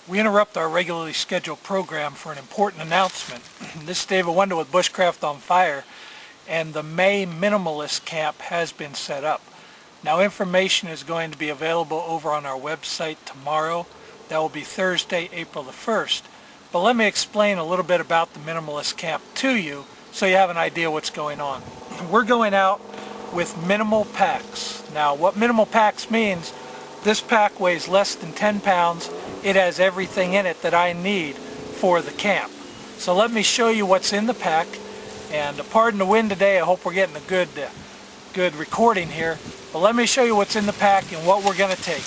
We interrupt our regularly scheduled program for an important announcement. This is David Wendell with BushcraftOnFire, and the May Minimalist Camp has been set up. Now, information is going to be available over on our website tomorrow. That will be Thursday, April the 1st. But let me explain a little bit about the Minimalist Camp to you so you have an idea what's going on. We're going out with minimal packs. Now, what minimal packs means, this pack weighs less than 10 pounds. It has everything in it that I need for the camp. So let me show you what's in the pack. And pardon the wind today, I hope we're getting a good recording here. But let me show you what's in the pack and what we're going to take.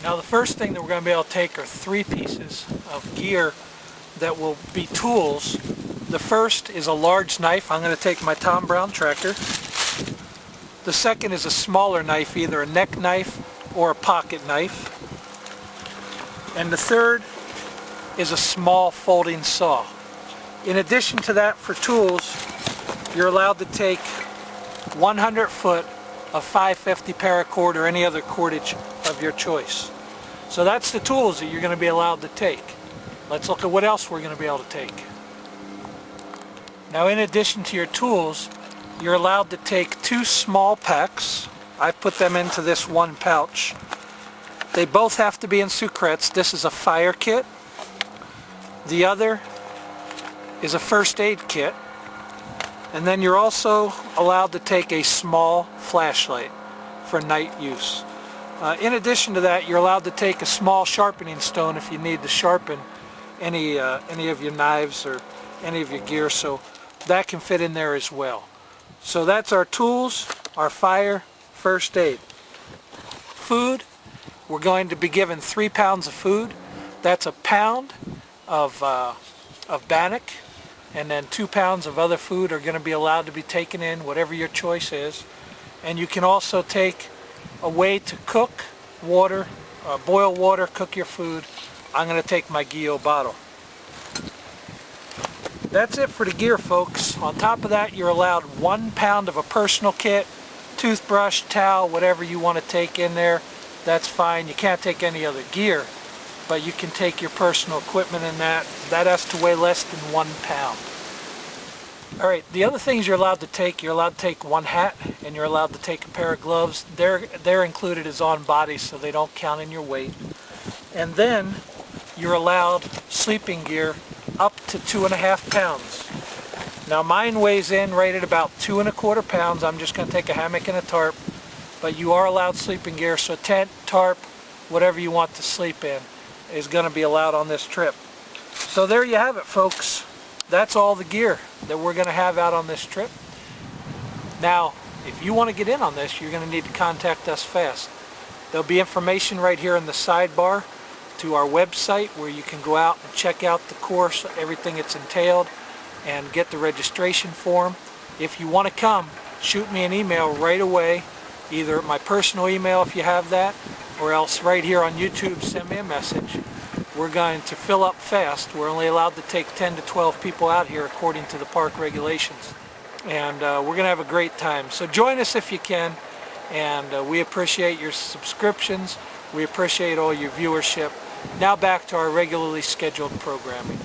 Now, the first thing that we're going to be able to take are 3 pieces of gear that will be tools. The first is a large knife. I'm going to take my Tom Brown tracker. The second is a smaller knife, either a neck knife or a pocket knife. And the third is a small folding saw. In addition to that, for tools, you're allowed to take 100 foot of 550 paracord or any other cordage of your choice. So that's the tools that you're going to be allowed to take. Let's look at what else we're going to be able to take. Now, in addition to your tools, you're allowed to take 2 small packs. I've put them into this one pouch. They both have to be in sucrets. This is a fire kit. The other is a first aid kit. And then you're also allowed to take a small flashlight for night use. In addition to that, you're allowed to take a small sharpening stone if you need to sharpen any of your knives or any of your gear, so that can fit in there as well. So that's our tools, our fire, first aid. Food, we're going to be given 3 pounds of food. That's a pound of bannock, and then 2 pounds of other food are going to be allowed to be taken in, whatever your choice is. And you can also take a way to cook water, boil water, cook your food. I'm going to take my Gio bottle. That's it for the gear, folks. On top of that, you're allowed 1 pound of a personal kit, toothbrush, towel, whatever you want to take in there. That's fine. You can't take any other gear, but you can take your personal equipment in that. That has to weigh less than 1 pound. Alright, the other things you're allowed to take, you're allowed to take 1 hat, and you're allowed to take a pair of gloves. They're included as on body, so they don't count in your weight. And then you're allowed sleeping gear up to 2.5 pounds. Now, mine weighs in right at about 2.25 pounds. I'm just going to take a hammock and a tarp. But you are allowed sleeping gear, so tent, tarp, whatever you want to sleep in is going to be allowed on this trip. So there you have it, folks. That's all the gear that we're going to have out on this trip. Now, if you want to get in on this, you're going to need to contact us fast. There'll be information right here in the sidebar to our website where you can go out and check out the course, everything it's entailed, and get the registration form. If you want to come, shoot me an email right away, either at my personal email if you have that, or else right here on YouTube, send me a message. We're going to fill up fast. We're only allowed to take 10 to 12 people out here according to the park regulations. And we're going to have a great time. So join us if you can, and we appreciate your subscriptions. We appreciate all your viewership. Now back to our regularly scheduled programming.